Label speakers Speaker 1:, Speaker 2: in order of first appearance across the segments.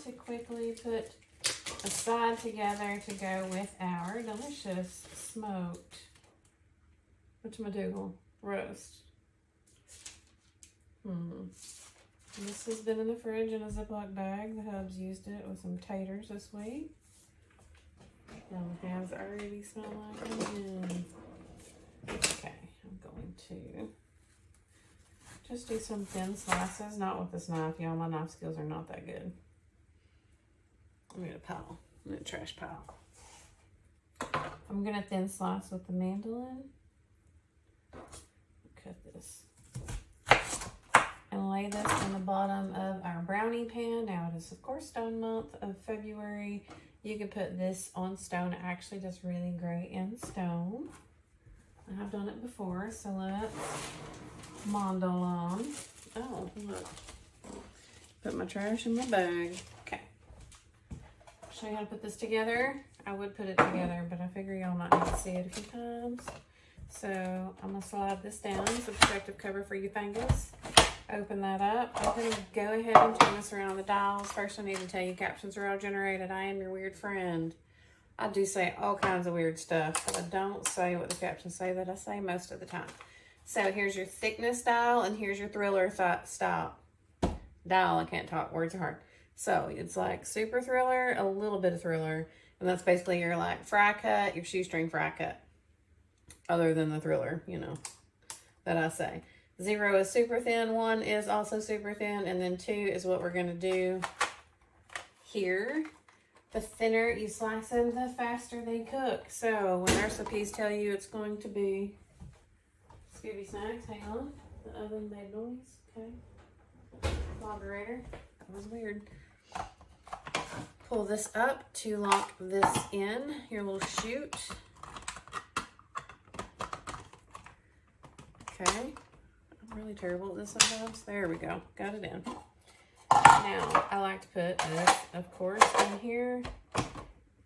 Speaker 1: to quickly put a side together to go with our delicious smoked whatchamacallit roast. This has been in the fridge in a Ziploc bag. The hubs used it with some taters this week. And the hands already smell like onion. Okay, I'm going to just do some thin slices. Not with this knife, y'all. My knife skills are not that good. I'm in a pile. I'm in a trash pile. I'm gonna thin slice with the mandolin. Cut this. And lay this in the bottom of our brownie pan. Now it is of course stone month of February. You could put this on stone. It actually does really great in stone. I have done it before, so let's mandel on. Oh, look. Put my trash in my bag. Okay. Show you how to put this together. I would put it together, but I figure y'all might need to see it a few times. So I'm gonna slide this down. It's a protective cover for your fingers. Open that up. I'm going to go ahead and turn this around the dials. First, I need to tell you captions are all generated. I am your weird friend. I do say all kinds of weird stuff, but I don't say what the captions say that I say most of the time. So here's your thickness dial, and here's your thriller style. Dial, I can't talk. Words are hard. So it's like super thriller, a little bit of thriller, and that's basically your like fry cut, your shoestring fry cut. Other than the thriller, you know, that I say. 0 is super thin, 1 is also super thin, and then 2 is what we're gonna do here. The thinner you slice them, the faster they cook. So when recipes tell you it's going to be Scooby Snacks, hang on, the oven made noise, okay. Moderator, that was weird. Pull this up to lock this in, your little chute. Okay. I'm really terrible at this sometimes. There we go. Got it in. Now, I like to put this, of course, in here.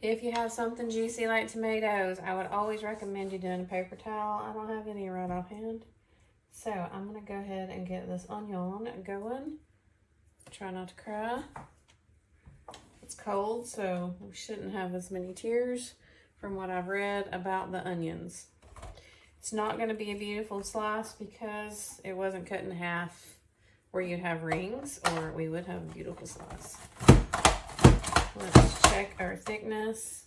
Speaker 1: If you have something juicy like tomatoes, I would always recommend you doing a paper towel. I don't have any right offhand. So, I'm going to go ahead and get this onion going. Try not to cry. It's cold, so we shouldn't have as many tears from what I've read about the onions. It's not going to be a beautiful slice because it wasn't cut in half where you'd have rings, or we would have a beautiful slice. Let's check our thickness.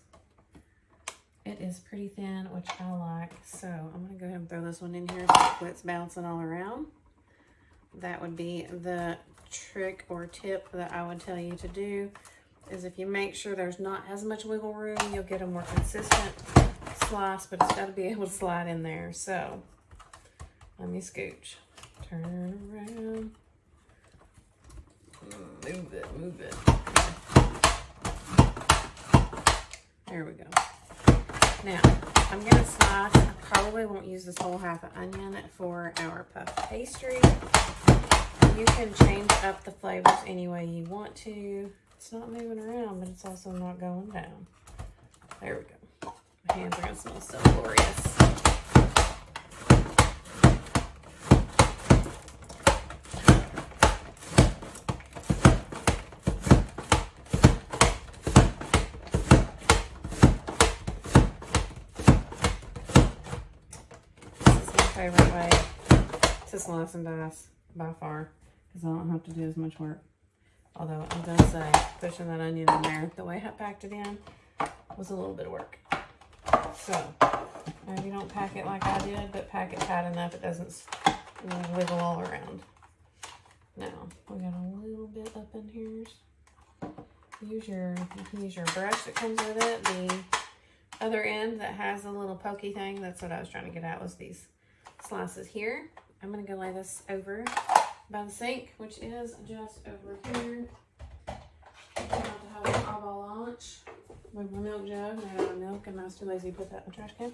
Speaker 1: It is pretty thin, which I like. So I'm going to go ahead and throw this one in here so it quits bouncing all around. That would be the trick or tip that I would tell you to do, is if you make sure there's not as much wiggle room, you'll get a more consistent slice, but it's got to be able to slide in there. So let me scooch, turn around, move it. There we go. Now I'm gonna slice. I probably won't use this whole half an onion for our puff pastry. You can change up the flavors any way you want to. It's not moving around, but it's also not going down. There we go. My hands are gonna smell so glorious. This is my favorite way to slice and dice by far, because I don't have to do as much work. Although I'm gonna say, pushing that onion in there the way I packed it in was a little bit of work. So, maybe don't pack it like I did, but pack it tight enough it doesn't wiggle all around. Now, we got a little bit up in here. You can use your brush that comes with it. The other end that has a little pokey thing, that's what I was trying to get at, was these slices here. I'm gonna go lay this over by the sink, which is just over here. I'm about to have an avalanche with my milk jug made out of milk, and I was too lazy to put that in the trash can.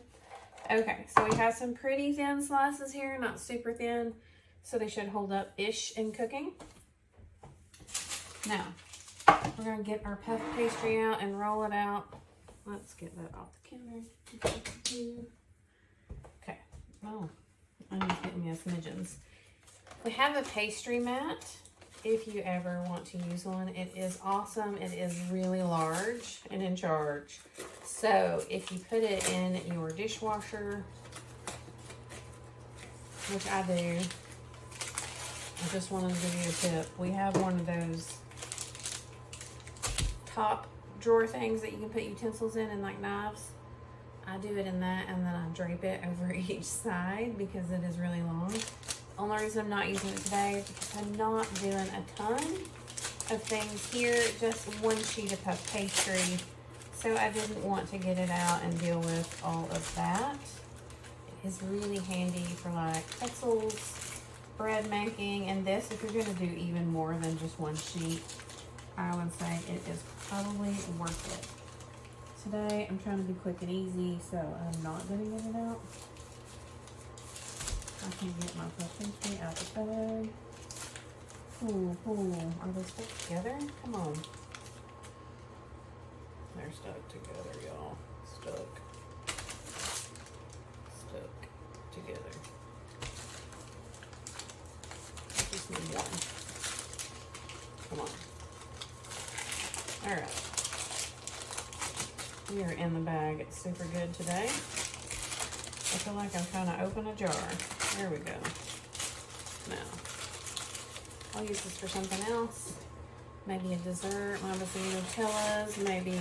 Speaker 1: Okay, so we have some pretty thin slices here, not super thin, so they should hold up-ish in cooking. Now, we're gonna get our puff pastry out and roll it out. Let's get that off the counter. Okay, oh, I'm just getting me a smidgens. We have a pastry mat. if you ever want to use one. It is awesome. It is really large and in charge. So if you put it in your dishwasher, which I do, I just wanted to give you a tip. We have one of those top drawer things that you can put utensils in and like knives. I do it in that, and then I drape it over each side because it is really long. Only reason I'm not using it today is because I'm not doing a ton of things here, just one sheet of puff pastry. So I didn't want to get it out and deal with all of that. It is really handy for like pretzels, bread making, and this, if you're gonna do even more than just one sheet, I would say it is probably worth it. Today, I'm trying to be quick and easy, so I'm not gonna get it out. I can get my puff pastry out the bag. Ooh, are they stuck together? Come on. They're stuck together, y'all. Stuck together. I just need one. Come on. All right. We are in the bag. It's super good today. I feel like I'm trying to open a jar. There we go. Now, I'll use this for something else. Maybe a dessert, maybe some Nutellas, maybe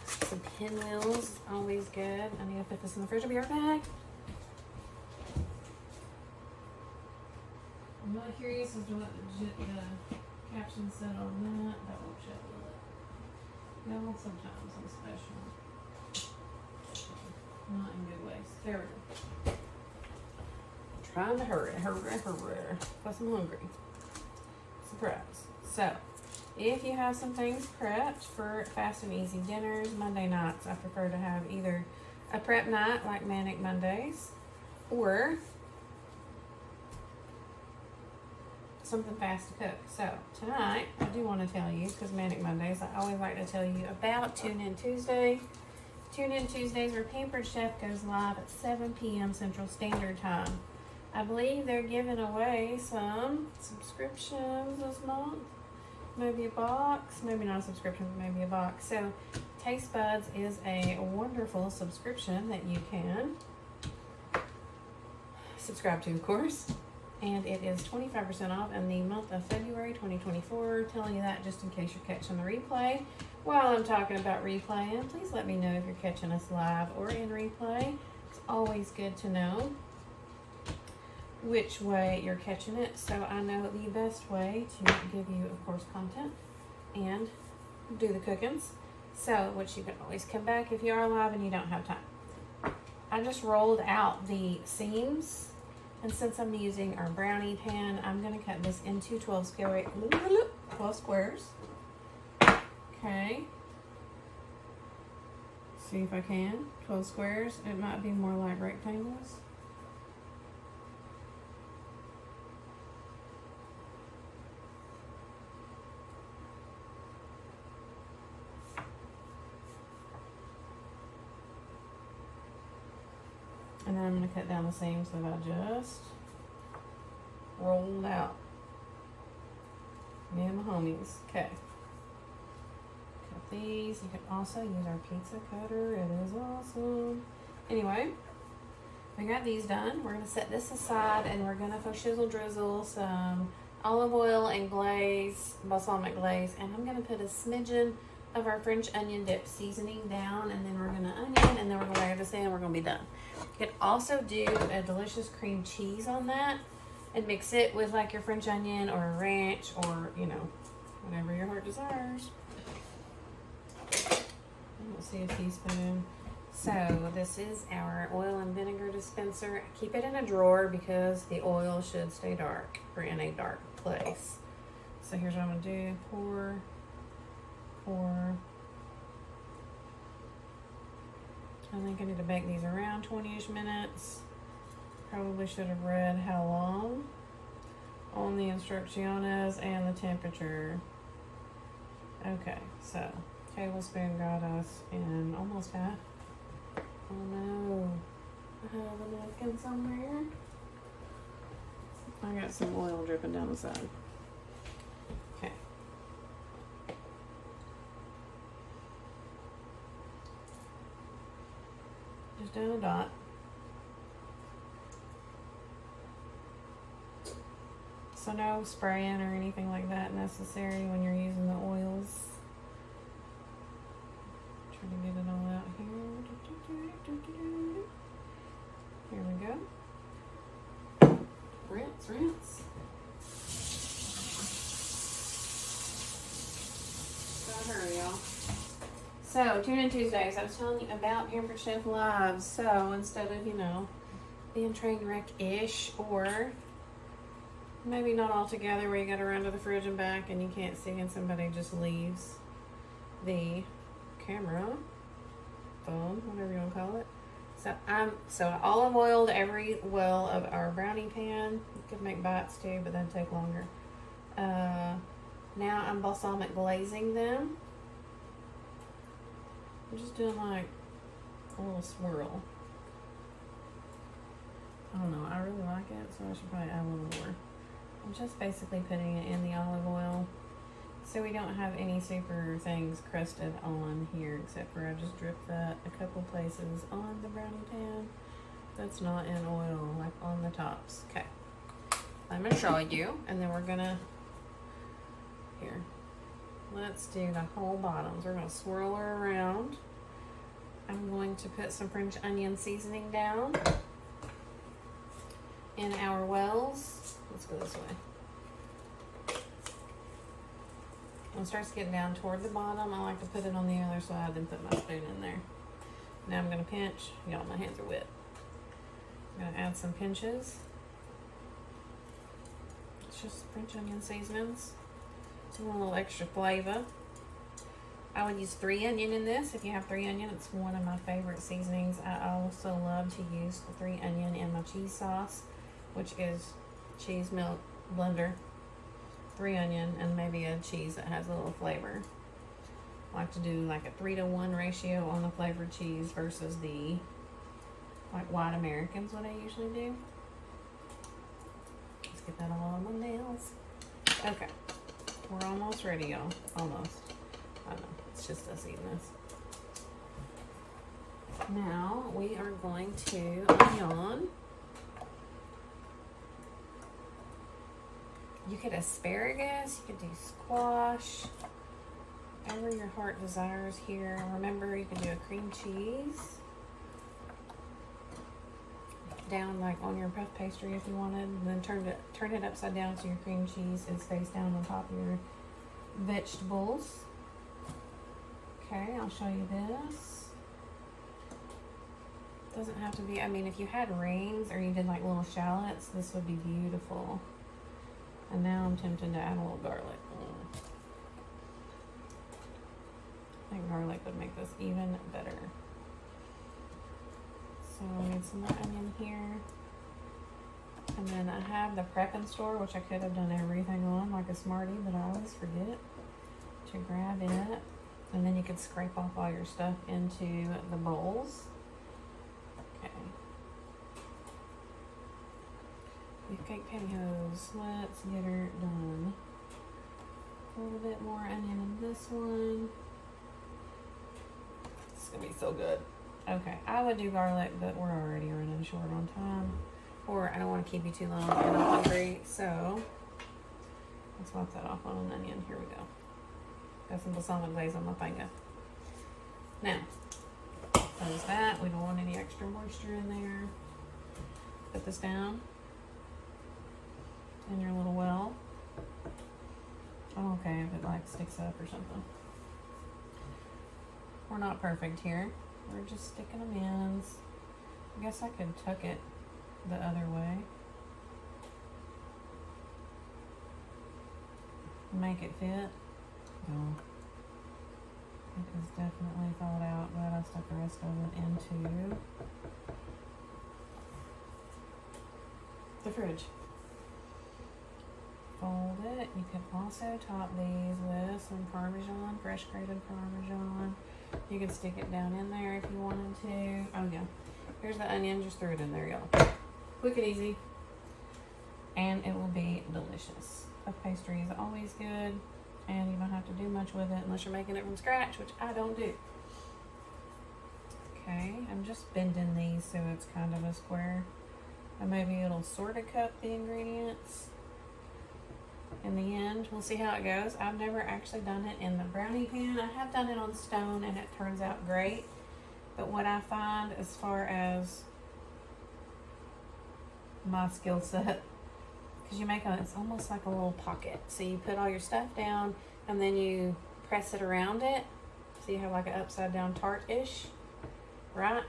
Speaker 1: some pinwheels. Always good. I need to put this in the fridge. I'll be right back. I'm really curious as to what the caption said on that. That won't show it. No, sometimes I'm special. Not in good ways. There we go. Trying to hurry. Plus I'm hungry. Surprise. So, if you have some things prepped for fast and easy dinners, Monday nights, I prefer to have either a prep night like Manic Mondays, or something fast to cook. So tonight, I do want to tell you, because Manic Mondays, I always like to tell you about Tune In Tuesday. Tune In Tuesdays where Pampered Chef goes live at 7 p.m. Central Standard Time. I believe they're giving away some subscriptions this month. Maybe a box, maybe not a subscription, but maybe a box. So Taste Buds is a wonderful subscription that you can subscribe to, of course. And it is 25% off in the month of February 2024. Telling you that just in case you're catching the replay. While I'm talking about replaying, please let me know if you're catching us live or in replay. It's always good to know which way you're catching it, so I know the best way to give you, of course, content and do the cookings. So, which you can always come back if you are live and you don't have time. I just rolled out the seams. And since I'm using our brownie pan, I'm going to cut this into 12 squares. Okay. See if I can. 12 squares. It might be more like rectangles. And then I'm going to cut down the seams that I just rolled out. Me and my homies. Okay. Cut these. You can also use our pizza cutter. It is awesome. Anyway, we got these done. We're going to set this aside and we're going to shizzle drizzle some olive oil and glaze, balsamic glaze. And I'm going to put a smidgen of our French onion dip seasoning down, and then we're going to onion, and then we're going to layer this in, and we're going to be done. You can also do a delicious cream cheese on that and mix it with like your French onion or a ranch or, you know, whatever your heart desires. Let's see, a teaspoon. So this is our oil and vinegar dispenser. Keep it in a drawer because the oil should stay dark or in a dark place. So here's what I'm going to do. Pour. I think I need to bake these around 20-ish minutes. Probably should have read how long on the instrucciones and the temperature. Okay, so tablespoon got us in almost half. Oh no, I have a napkin somewhere. I got some oil dripping down the side. just doing a dot. So no spraying or anything like that necessary when you're using the oils. Try to get it all out here. Here we go. Rinse, rinse. Gotta hurry, y'all. So, Tune In Tuesdays, I was telling you about Pampered Chef Lives. So, instead of, you know, being train wreck-ish, or maybe not all together where you gotta run to the fridge and back and you can't see and somebody just leaves the camera, phone, whatever you want to call it. So I olive oiled every well of our brownie pan. You could make bites too, but that'd take longer. Now I'm balsamic glazing them. I'm just doing like a little swirl. I don't know, I really like it, so I should probably add a little more. I'm just basically putting it in the olive oil so we don't have any super things crusted on here, except for I just dripped that a couple places on the brownie pan that's not in oil, like on the tops. Okay, I'm gonna show you, and then we're gonna, here, let's do the whole bottoms. We're gonna swirl her around. I'm going to put some French onion seasoning down in our wells. Let's go this way. When it starts getting down toward the bottom, I like to put it on the other side and put my spoon in there. Now I'm gonna pinch. Y'all, my hands are wet. I'm gonna add some pinches. It's just French onion seasonings. A little extra flavor. I would use 3 onion in this. If you have 3 onion, it's one of my favorite seasonings. I also love to use the 3 onion in my cheese sauce, which is cheese, milk, blender, 3 onion, and maybe a cheese that has a little flavor. I like to do like a 3-to-1 ratio on the flavored cheese versus the like white American's, what I usually do. Let's get that all on my nails. Okay, we're almost ready, y'all. Almost. I know, it's just us eating this. Now we are going to onion. You could asparagus, you could do squash, whatever your heart desires here. Remember, you can do a cream cheese down like on your puff pastry if you wanted, and then turn it upside down so your cream cheese is face down on top of your vegetables. Okay, I'll show you this. Doesn't have to be, I mean, if you had rings or you did like little shallots, this would be beautiful. And now I'm tempted to add a little garlic. I think garlic would make this even better. So I need some more onion here. And then I have the prep in store, which I could have done everything on like a Smartie, but I always forget to grab it. And then you could scrape off all your stuff into the bowls. Okay. Beefcake pantyhose. Let's get her done. A little bit more onion in this one. It's gonna be so good. Okay, I would do garlic, but we're already running short on time. Or I don't want to keep you too long and I'm hungry, so let's wipe that off on an onion. Here we go. Got some balsamic glaze on my finger. Now, close that. We don't want any extra moisture in there. Put this down in your little well. I'm okay if it like sticks up or something. We're not perfect here. We're just sticking them in. I guess I could tuck it the other way. Make it fit. No. It is definitely thawed out. Glad I stuck the rest of it into the fridge. Fold it. You can also top these with some Parmesan, fresh grated Parmesan. You can stick it down in there if you wanted to. Oh yeah. Here's the onion. Just threw it in there, y'all. Quick and easy. And it will be delicious. Puff pastry is always good. And you don't have to do much with it unless you're making it from scratch, which I don't do. okay. I'm just bending these so it's kind of a square. And maybe it'll sort of cut the ingredients in the end. We'll see how it goes. I've never actually done it in the brownie pan. I have done it on stone and it turns out great. But what I find as far as my skill set, because you make it's almost like a little pocket. So you put all your stuff down and then you press it around it. So you have like an upside down tart-ish, right?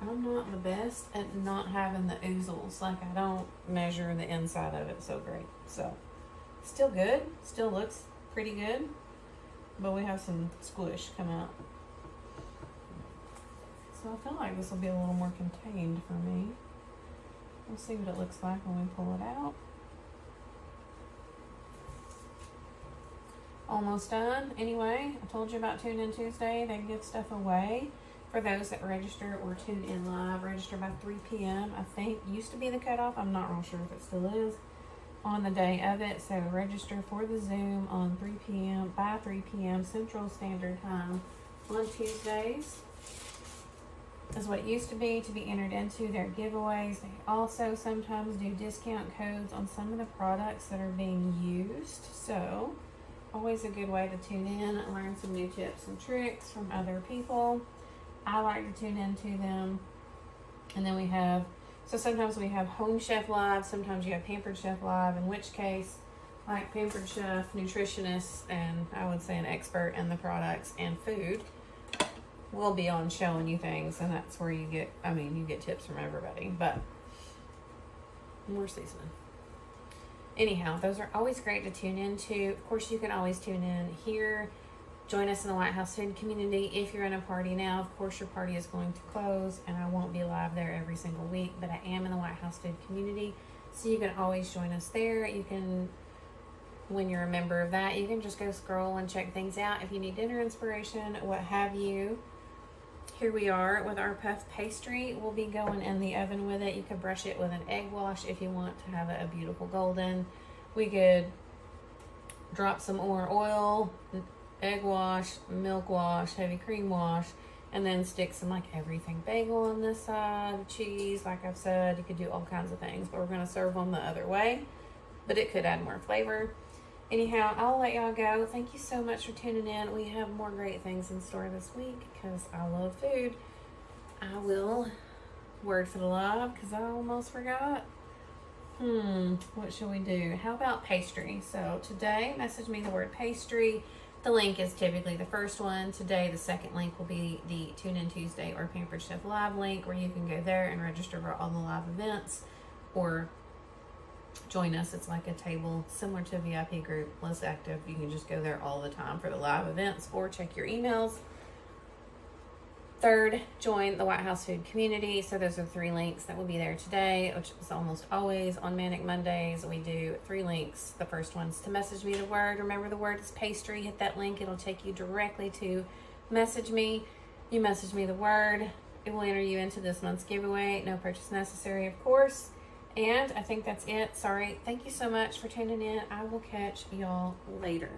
Speaker 1: I'm not the best at not having the oozles. Like I don't measure the inside of it so great. So still good, still looks pretty good, but we have some squish come out. So I feel like this will be a little more contained for me. We'll see what it looks like when we pull it out. Almost done. Anyway, I told you about Tune In Tuesday. They give stuff away for those that register or tune in live. Register by 3 p.m. I think used to be the cutoff. I'm not real sure if it still is on the day of it. So register for the Zoom on 3 p.m. by 3 p.m. Central Standard Time on Tuesdays. Is what it used to be entered into their giveaways. They also sometimes do discount codes on some of the products that are being used. So always a good way to tune in and learn some new tips and tricks from other people. I like to tune into them. And then we have, so sometimes we have Home Chef Live, sometimes you have Pampered Chef Live, in which case, like Pampered Chef, nutritionist, and I would say an expert in the products and food will be on showing you things, and that's where you get, I mean, you get tips from everybody, but more seasoning. Anyhow, those are always great to tune into. Of course, you can always tune in here. Join us in the White House Food community. If you're in a party now, of course, your party is going to close, and I won't be live there every single week, but I am in the White House Food community, so you can always join us there. You can, when you're a member of that, you can just go scroll and check things out. If you need dinner inspiration, what have you. Here we are with our puff pastry. We'll be going in the oven with it. You could brush it with an egg wash if you want to have it a beautiful golden. We could drop some more oil, egg wash, milk wash, heavy cream wash, and then stick some like everything bagel on this side, cheese, like I've said. You could do all kinds of things, but we're going to serve them the other way, but it could add more flavor. Anyhow, I'll let y'all go. Thank you so much for tuning in. We have more great things in store this week because I love food. I will word for the live because I almost forgot. What should we do? How about pastry? So today, message me the word pastry. The link is typically the first one. Today, the second link will be the Tune In Tuesday or Pampered Chef Live link, where you can go there and register for all the live events or join us. It's like a table similar to a VIP group, less active. You can just go there all the time for the live events or check your emails. Third, join the White House Food community. So those are 3 links that will be there today, which is almost always on Manic Mondays. We do 3 links. The first one's to message me the word. Remember, the word is pastry. Hit that link. It'll take you directly to message me. You message me the word. It will enter you into this month's giveaway. No purchase necessary, of course. And I think that's it. Sorry. Thank you so much for tuning in. I will catch y'all later.